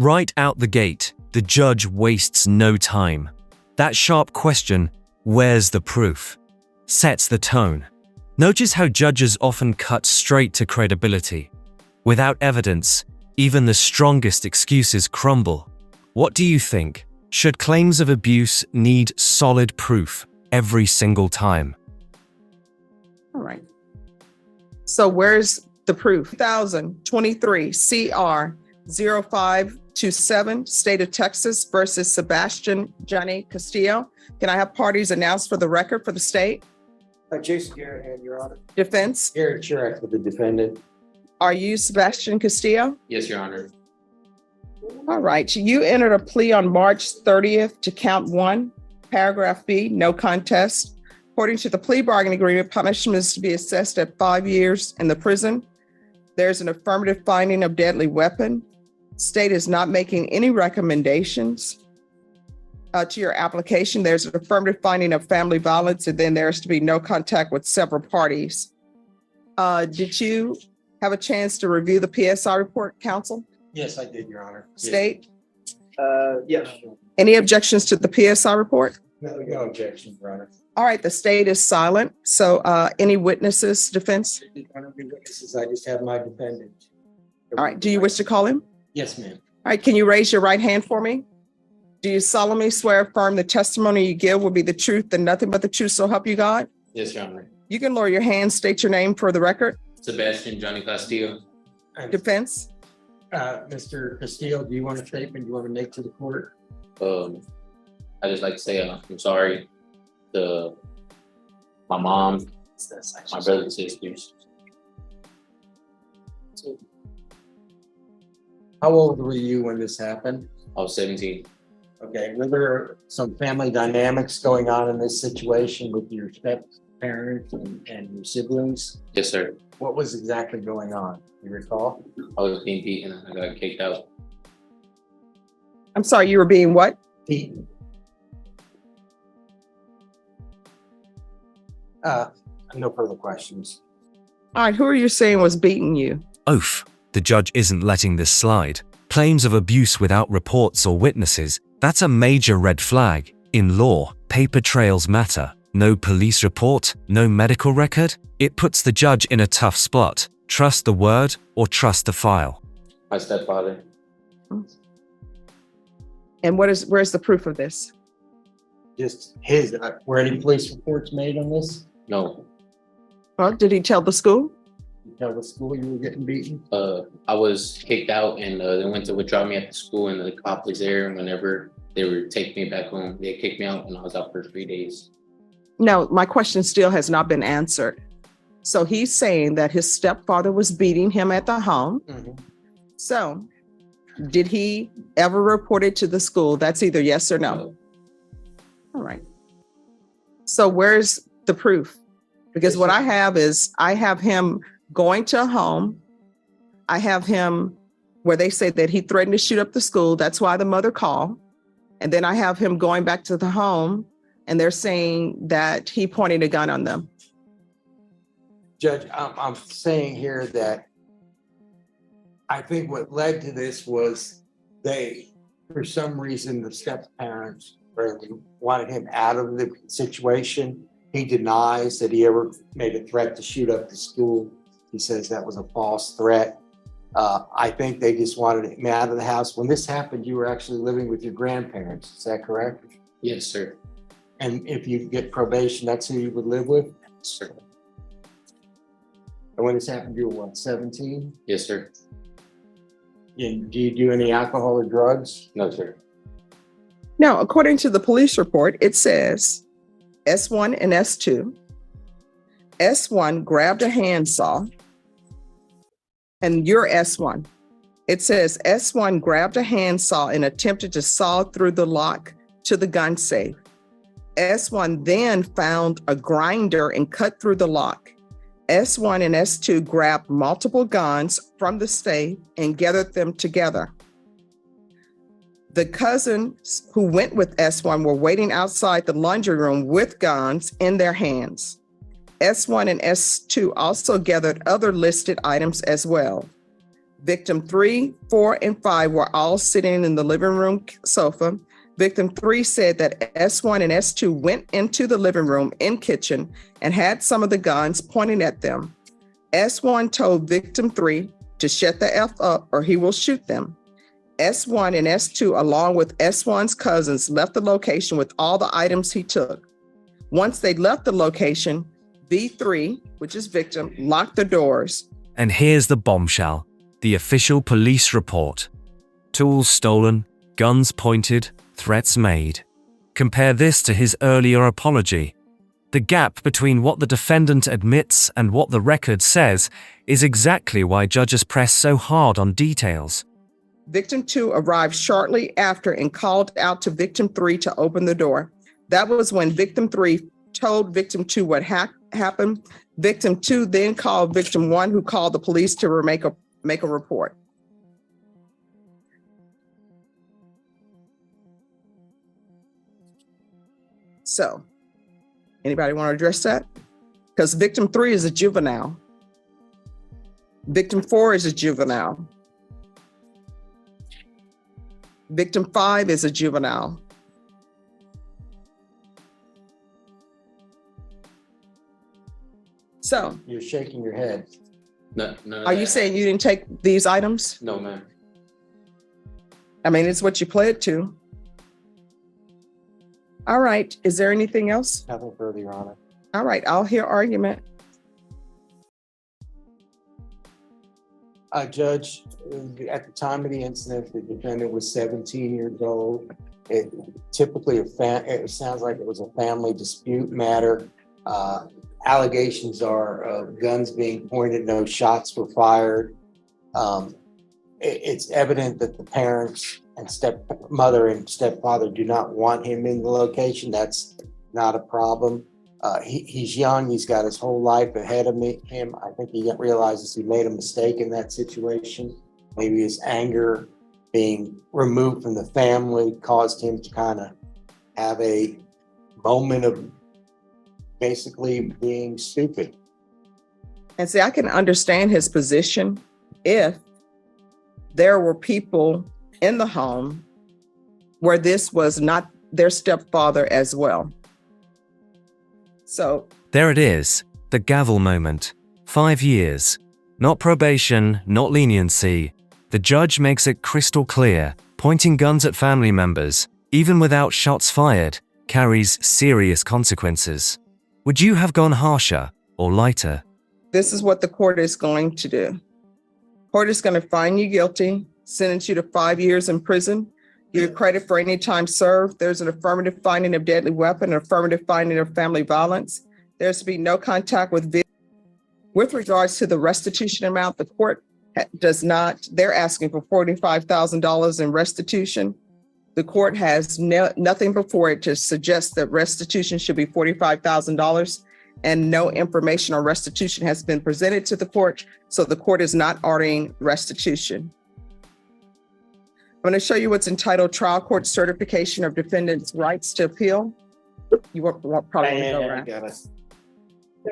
Right out the gate, the judge wastes no time. That sharp question, "Where's the proof?" sets the tone. Notice how judges often cut straight to credibility. Without evidence, even the strongest excuses crumble. What do you think? Should claims of abuse need solid proof every single time? All right. So where's the proof? 2023 CR 0527, State of Texas versus Sebastian Johnny Castillo. Can I have parties announced for the record for the state? Jason Garrett, Your Honor. Defense? Garrett Chirac for the defendant. Are you Sebastian Castillo? Yes, Your Honor. All right. You entered a plea on March 30th to count 1, paragraph B, no contest. According to the plea bargaining agreement, punishment is to be assessed at 5 years in the prison. There's an affirmative finding of deadly weapon. State is not making any recommendations to your application. There's an affirmative finding of family violence, and then there's to be no contact with several parties. Did you have a chance to review the PSI report, counsel? Yes, I did, Your Honor. State? Yes. Any objections to the PSI report? No objection, Your Honor. All right, the state is silent. So any witnesses, defense? Witnesses, I just have my defendant. All right, do you wish to call him? Yes, ma'am. All right, can you raise your right hand for me? Do you solemnly swear affirm the testimony you give will be the truth and nothing but the truth, so help you God? Yes, Your Honor. You can lower your hand, state your name for the record. Sebastian Johnny Castillo. Defense? Mr. Castillo, do you want a statement you want to make to the court? I just like to say I'm sorry to my mom, my brothers and sisters. How old were you when this happened? I was 17. Okay, were there some family dynamics going on in this situation with your step parents and your siblings? Yes, sir. What was exactly going on? You recall? I was being beaten and I got kicked out. I'm sorry, you were being what? Beaten. No further questions. All right, who are you saying was beating you? Oath. The judge isn't letting this slide. Claims of abuse without reports or witnesses, that's a major red flag. In law, paper trails matter. No police report, no medical record. It puts the judge in a tough spot. Trust the word or trust the file. My stepfather. And where's the proof of this? Just his, were any police reports made on this? No. Well, did he tell the school? You tell the school you were getting beaten? I was kicked out and they went to withdraw me at the school and the cop was there. And whenever they were taking me back home, they kicked me out and I was out for 3 days. No, my question still has not been answered. So he's saying that his stepfather was beating him at the home. Mm-hmm. So did he ever report it to the school? That's either yes or no. All right. So where's the proof? Because what I have is I have him going to a home. I have him where they say that he threatened to shoot up the school. That's why the mother called. And then I have him going back to the home and they're saying that he pointed a gun on them. Judge, I'm saying here that I think what led to this was for some reason, the step parents really wanted him out of the situation. He denies that he ever made a threat to shoot up the school. He says that was a false threat. I think they just wanted him out of the house. When this happened, you were actually living with your grandparents. Is that correct? Yes, sir. And if you get probation, that's who you would live with? Yes, sir. And when this happened, you were what, 17? Yes, sir. And do you do any alcohol or drugs? No, sir. Now, according to the police report, it says S1 and S2. S1 grabbed a handsaw, and you're S1. It says S1 grabbed a handsaw and attempted to saw through the lock to the gun safe. S1 then found a grinder and cut through the lock. S1 and S2 grabbed multiple guns from the safe and gathered them together. The cousins who went with S1 were waiting outside the laundry room with guns in their hands. S1 and S2 also gathered other listed items as well. Victim 3, 4, and 5 were all sitting in the living room sofa. Victim 3 said that S1 and S2 went into the living room and kitchen and had some of the guns pointing at them. S1 told Victim 3 to shut the F up or he will shoot them. S1 and S2, along with S1's cousins, left the location with all the items he took. Once they left the location, V3, which is victim, locked the doors. And here's the bombshell, the official police report. Tools stolen, guns pointed, threats made. Compare this to his earlier apology. The gap between what the defendant admits and what the record says is exactly why judges press so hard on details. Victim 2 arrived shortly after and called out to Victim 3 to open the door. That was when Victim 3 told Victim 2 what happened. Victim 2 then called Victim 1, who called the police to make a report. So, anybody want to address that? Because Victim 3 is a juvenile. Victim 4 is a juvenile. Victim 5 is a juvenile. So, You're shaking your head. No, are you saying you didn't take these items? No, ma'am. I mean, it's what you pled to. All right. Is there anything else? Nothing further, Your Honor. All right. I'll hear argument. Judge, at the time of the incident, the defendant was 17 years old. It sounds like it was a family dispute matter. Allegations are of guns being pointed, no shots were fired. It's evident that the parents and stepmother and stepfather do not want him in the location. That's not a problem. He's young. He's got his whole life ahead of him. I think he realizes he made a mistake in that situation. Maybe his anger being removed from the family caused him to kind of have a moment of basically being stupid. And see, I can understand his position if there were people in the home where this was not their stepfather as well. So There it is, the gavel moment. 5 years. Not probation, not leniency. The judge makes it crystal clear, pointing guns at family members, even without shots fired, carries serious consequences. Would you have gone harsher or lighter? this is what the court is going to do. Court is going to find you guilty, sentence you to 5 years in prison, give you credit for any time served. There's an affirmative finding of deadly weapon, an affirmative finding of family violence. There's to be no contact with victim. With regards to the restitution amount, the court does not, they're asking for $45,000 in restitution. The court has nothing before it to suggest that restitution should be $45,000, and no information on restitution has been presented to the court, so the court is not ordering restitution. I'm going to show you what's entitled Trial Court Certification of Defendant's Rights to Appeal. You won't probably want to go around. Got it.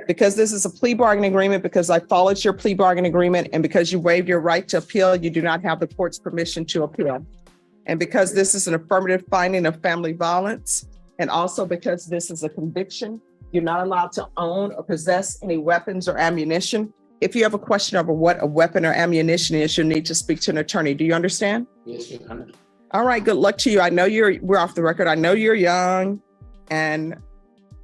Because this is a plea bargaining agreement, because I followed your plea bargaining agreement, and because you waived your right to appeal, you do not have the court's permission to appeal. And because this is an affirmative finding of family violence, and also because this is a conviction, you're not allowed to own or possess any weapons or ammunition. If you have a question over what a weapon or ammunition is, you'll need to speak to an attorney. Do you understand? Yes, Your Honor. All right, good luck to you. I know we're off the record. I know you're young, and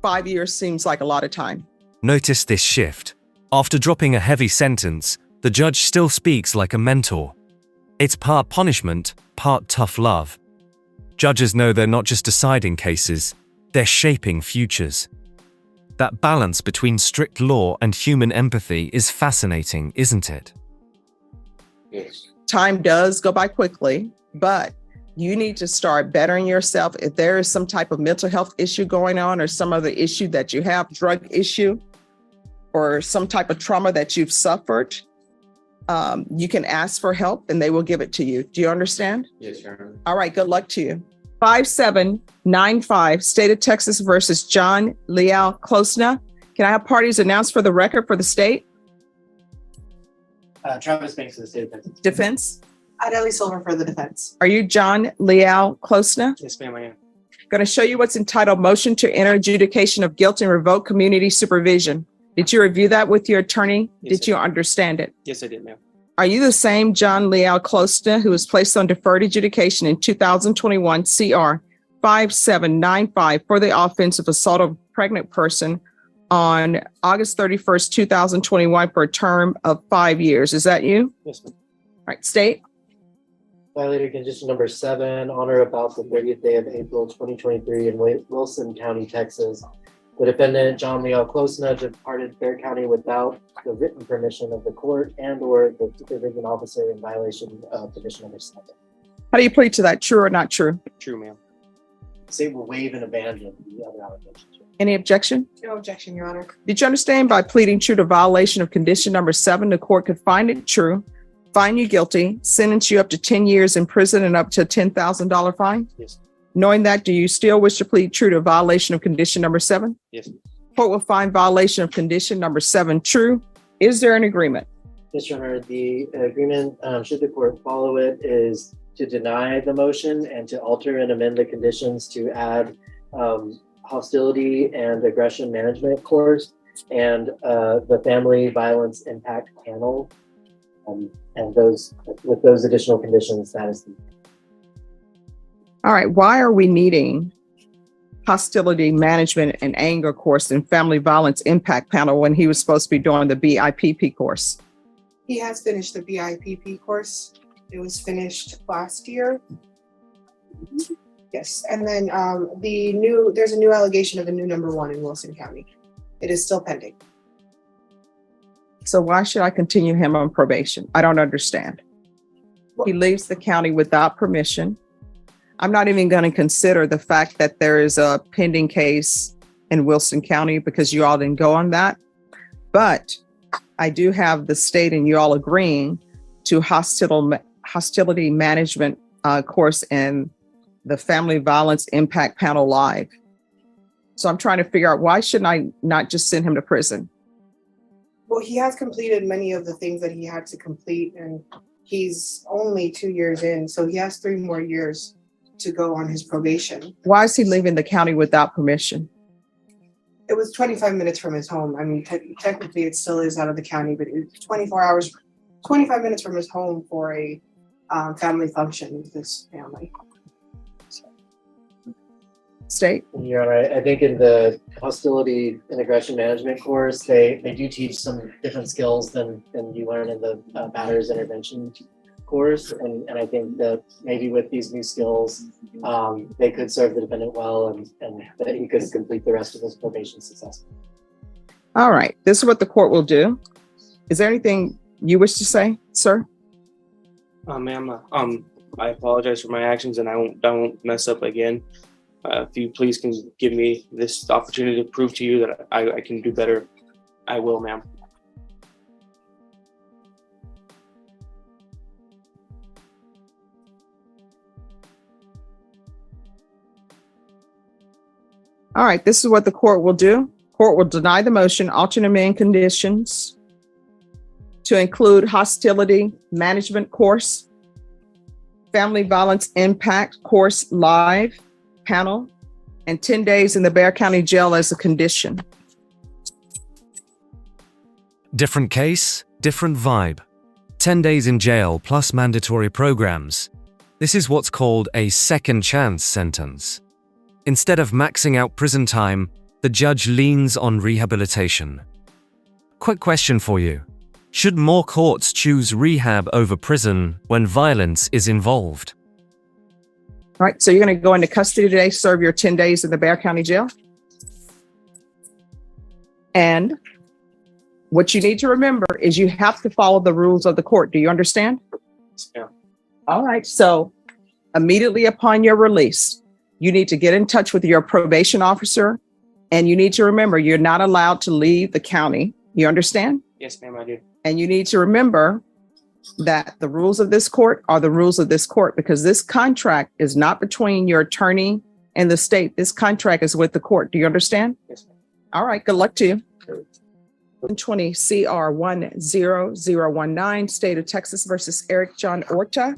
5 years seems like a lot of time. Notice this shift. After dropping a heavy sentence, the judge still speaks like a mentor. It's part punishment, part tough love. Judges know they're not just deciding cases, they're shaping futures. That balance between strict law and human empathy is fascinating, isn't it? Yes. Time does go by quickly, but you need to start bettering yourself. If there is some type of mental health issue going on, or some other issue that you have, drug issue, or some type of trauma that you've suffered, you can ask for help and they will give it to you. Do you understand? Yes, Your Honor. All right, good luck to you. 5795, State of Texas versus John Leal Klosna. Can I have parties announced for the record for the state? Travis Banks of the state of Texas. Defense? Adele Silver for the defense. Are you John Leal Closna? Yes, ma'am, I am. Going to show you what's entitled Motion to Enter Adjudication of Guilt and Revoke Community Supervision. Did you review that with your attorney? Yes, Did you understand it? Yes, I did, ma'am. Are you the same John Leal Closna who was placed on deferred adjudication in 2021 CR 5795 for the offense of assault of a pregnant person on August 31st, 2021 for a term of 5 years? Is that you? Yes, ma'am. All right, state. Violator condition number 7, on or about the 30th day of April 2023 in Wilson County, Texas. The defendant, John Leo Closna, departed Bexar County without the written permission of the court and or the supervision officer in violation of condition number 7. How do you plead to that? True or not true? True, ma'am. State will waive and abandon the other allegations. Any objection? No objection, Your Honor. Did you understand by pleading true to violation of condition number 7, the court could find it true, find you guilty, sentence you up to 10 years in prison and up to a $10,000 fine? Yes. Knowing that, do you still wish to plead true to violation of condition number 7? Yes. Court will find violation of condition number 7 true. Is there an agreement? Yes, Your Honor, the agreement, should the court follow it, is to deny the motion and to alter and amend the conditions to add hostility and aggression management course and the family violence impact panel. And those, with those additional conditions, that is. All right, why are we needing hostility management and anger course and family violence impact panel when he was supposed to be doing the BIPP course? He has finished the BIPP course. It was finished last year. Yes, and then there's a new allegation of a new number 1 in Wilson County. It is still pending. So why should I continue him on probation? I don't understand. He leaves the county without permission. I'm not even going to consider the fact that there is a pending case in Wilson County because you all didn't go on that. But I do have the state and you all agreeing to hostility management course and the Family Violence Impact Panel Live. So I'm trying to figure out, why shouldn't I not just send him to prison? Well, he has completed many of the things that he had to complete, and he's only 2 years in, so he has 3 more years to go on his probation. Why is he leaving the county without permission? It was 25 minutes from his home. I mean, technically it still is out of the county, but it's 25 minutes from his home for a family function with his family. State? You're right. I think in the hostility and aggression management course, they do teach some different skills than you learn in the matters intervention course. And I think that maybe with these new skills, they could serve the defendant well and that he could complete the rest of his probation successfully. All right. This is what the court will do. Is there anything you wish to say, sir? Ma'am, I apologize for my actions and I won't mess up again. If you please can give me this opportunity to prove to you that I can do better, I will, ma'am. All right, this is what the court will do. Court will deny the motion, alternate amend conditions to include hostility management course, family violence impact course live panel, and 10 days in the Bexar County Jail as a condition. Different case, different vibe. 10 days in jail plus mandatory programs. This is what's called a second chance sentence. Instead of maxing out prison time, the judge leans on rehabilitation. Quick question for you. Should more courts choose rehab over prison when violence is involved? All right, so you're going to go into custody today, serve your 10 days in the Bexar County Jail. And what you need to remember is you have to follow the rules of the court. Do you understand? Yeah. All right, so immediately upon your release, you need to get in touch with your probation officer, and you need to remember you're not allowed to leave the county. You understand? Yes, ma'am, I do. And you need to remember that the rules of this court are the rules of this court, because this contract is not between your attorney and the state. This contract is with the court. Do you understand? Yes, ma'am. All right, good luck to you. 20 CR 10019, State of Texas versus Eric John Orta.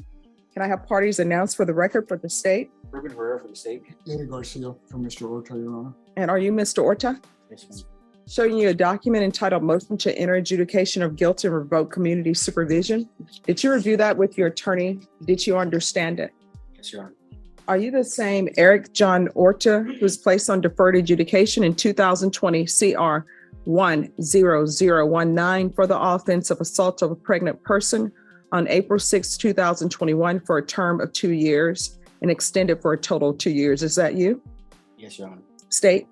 Can I have parties announced for the record for the state? Ruben Herrera for the state. Eddie Garcia for Mr. Orta, Your Honor. And are you Mr. Orta? Yes, ma'am. Showing you a document entitled Motion to Enter Adjudication of Guilt and Revoke Community Supervision. Did you review that with your attorney? Did you understand it? Yes, Your Honor. Are you the same Eric John Orta who was placed on deferred adjudication in 2020 CR 10019 for the offense of assault of a pregnant person on April 6, 2021 for a term of 2 years and extended for a total of 2 years? Is that you? Yes, Your Honor. State?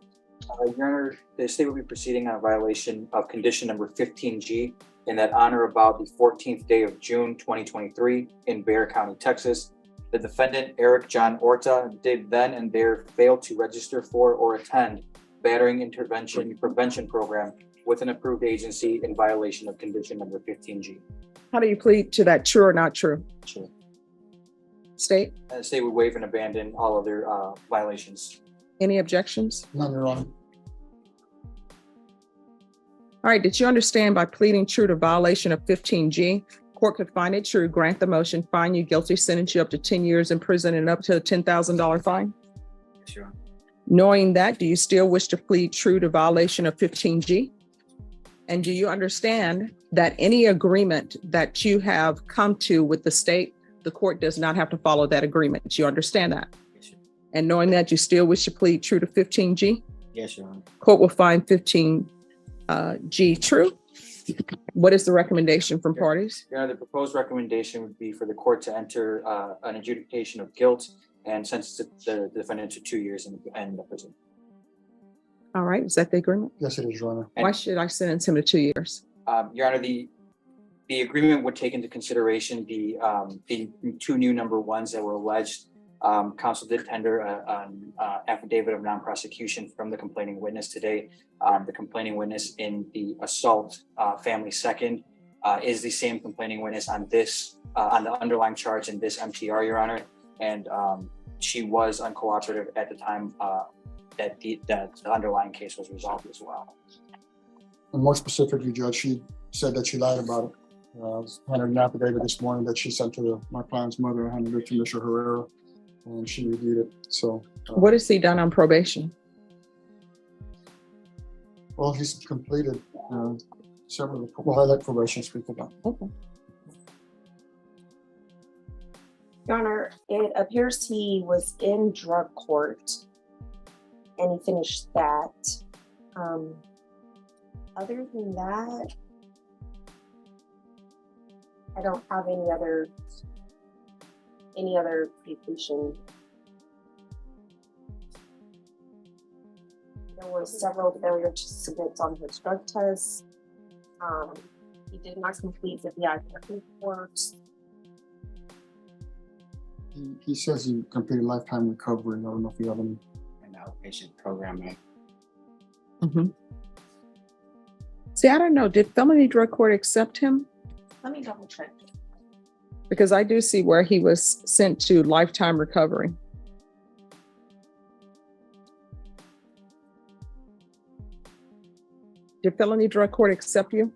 Your Honor, the state will be proceeding on a violation of condition number 15G in that on or about the 14th day of June 2023 in Bexar County, Texas. The defendant, Eric John Orta, did then and there fail to register for or attend battering intervention prevention program with an approved agency in violation of condition number 15G. How do you plead to that, true or not true? Sure. State? The state would waive and abandon all other violations. Any objections? None, Your Honor. All right, did you understand by pleading true to violation of 15G, court could find it true, grant the motion, find you guilty, sentence you up to 10 years in prison and up to a $10,000 fine? Yes, Your Honor. Knowing that, do you still wish to plead true to violation of 15G? And do you understand that any agreement that you have come to with the state, the court does not have to follow that agreement? Do you understand that? Yes, Your Honor. And knowing that, you still wish to plead true to 15G? Yes, Your Honor. Court will find 15G true. What is the recommendation from parties? Your Honor, the proposed recommendation would be for the court to enter an adjudication of guilt and sentence the defendant to 2 years in the prison. All right, is that the agreement? Yes, it is, Your Honor. Why should I sentence him to 2 years? Your Honor, the agreement would take into consideration the two new number ones that were alleged. Counsel did tender an affidavit of non-prosecution from the complaining witness today. The complaining witness in the assault family second is the same complaining witness on this on the underlying charge in this MTR, Your Honor, and she was uncooperative at the time that the underlying case was resolved as well. And more specifically, Judge, she said that she lied about it. I handed an affidavit this morning that she sent to my client's mother. I handed it to Mr. Herrera, and she reviewed it. So, What has he done on probation? well, he's completed several. Well, I let probation speak about. Okay. Your Honor, it appears he was in drug court and he finished that. Other than that, I don't have any other completion. There were several failures to submit on his drug tests. He did not complete the VIP report. He says he completed lifetime recovery. I don't know if you have any. An outpatient program. Mm-hmm. See, I don't know. Did felony drug court accept him? Let me double check. Because I do see where he was sent to lifetime recovery. Did felony drug court accept you?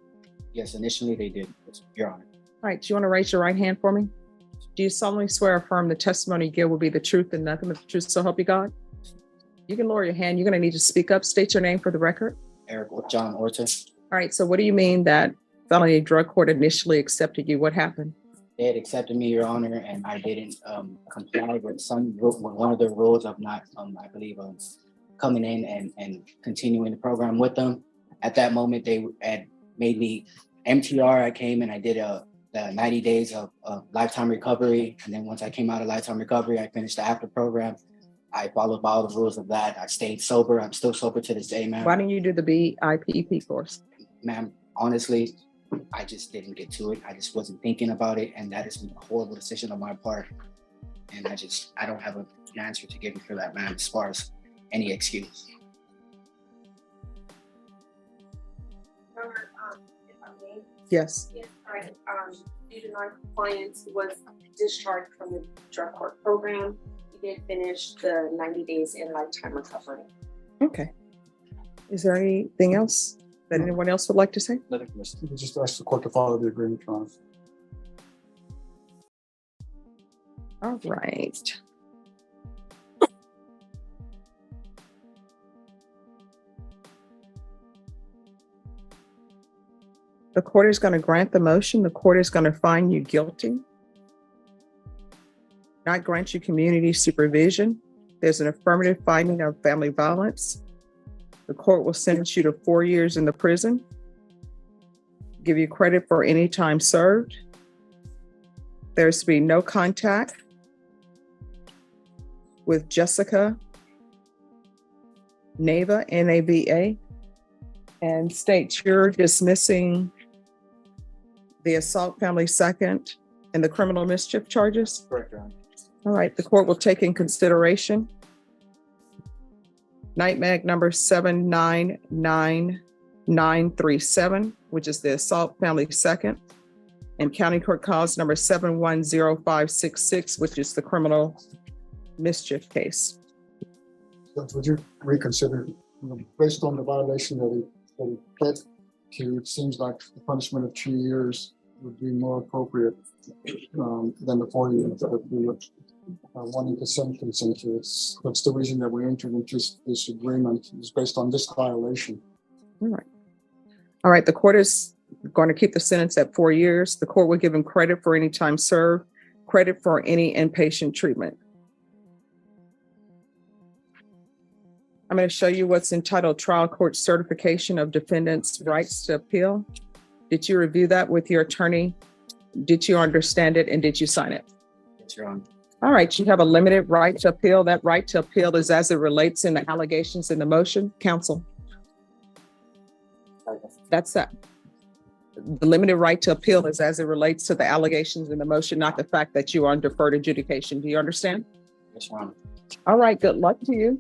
Yes, initially they did, Your Honor. All right, do you want to raise your right hand for me? Do you solemnly swear or affirm the testimony you give will be the truth and nothing but the truth, so help you God? You can lower your hand. You're going to need to speak up. State your name for the record. Eric John Orta. All right, so what do you mean that felony drug court initially accepted you? What happened? They had accepted me, Your Honor, and I didn't comply with one of the rules of not, I believe, coming in and continuing the program with them. At that moment, they had made me MTR. I came and I did the 90 days of lifetime recovery. And then once I came out of lifetime recovery, I finished the after program. I followed all the rules of that. I stayed sober. I'm still sober to this day, ma'am. Why didn't you do the BIPP course? Ma'am, honestly, I just didn't get to it. I just wasn't thinking about it. And that is a horrible decision on my part. And I don't have an answer to give you for that, ma'am, as far as any excuse. If I may. Yes. Yes, right. Due to non-compliance, he was discharged from the drug court program. He did finish the 90 days in lifetime recovery. Okay. Is there anything else? that anyone else would like to say? Nothing from this. You just ask the court to follow the agreement, Your Honor. All right. The court is going to grant the motion. The court is going to find you guilty, not grant you community supervision. There's an affirmative finding of family violence. The court will sentence you to 4 years in the prison, give you credit for any time served. There's to be no contact with Jessica Nava, N-A-V-A, and states you're dismissing the assault family second and the criminal mischief charges. Correct, Your Honor. All right, the court will take in consideration NIGHTMAG number 799937, which is the assault family second, and County Court Cause number 710566, which is the criminal mischief case. Judge, would you reconsider, based on the violation that he pled to, it seems like the punishment of 2 years would be more appropriate than the 4 years that we were wanting to sentence him to. That's the reason that we entered into this agreement, is based on this violation. All right. All right, the court is going to keep the sentence at 4 years. The court will give him credit for any time served, credit for any inpatient treatment. I'm going to show you what's entitled Trial Court Certification of Defendant's Rights to Appeal. Did you review that with your attorney? Did you understand it and did you sign it? Yes, Your Honor. All right, you have a limited right to appeal. That right to appeal is as it relates in the allegations in the motion. Counsel. That's that. The limited right to appeal is as it relates to the allegations in the motion, not the fact that you are on deferred adjudication. Do you understand? Yes, Your Honor. All right, good luck to you.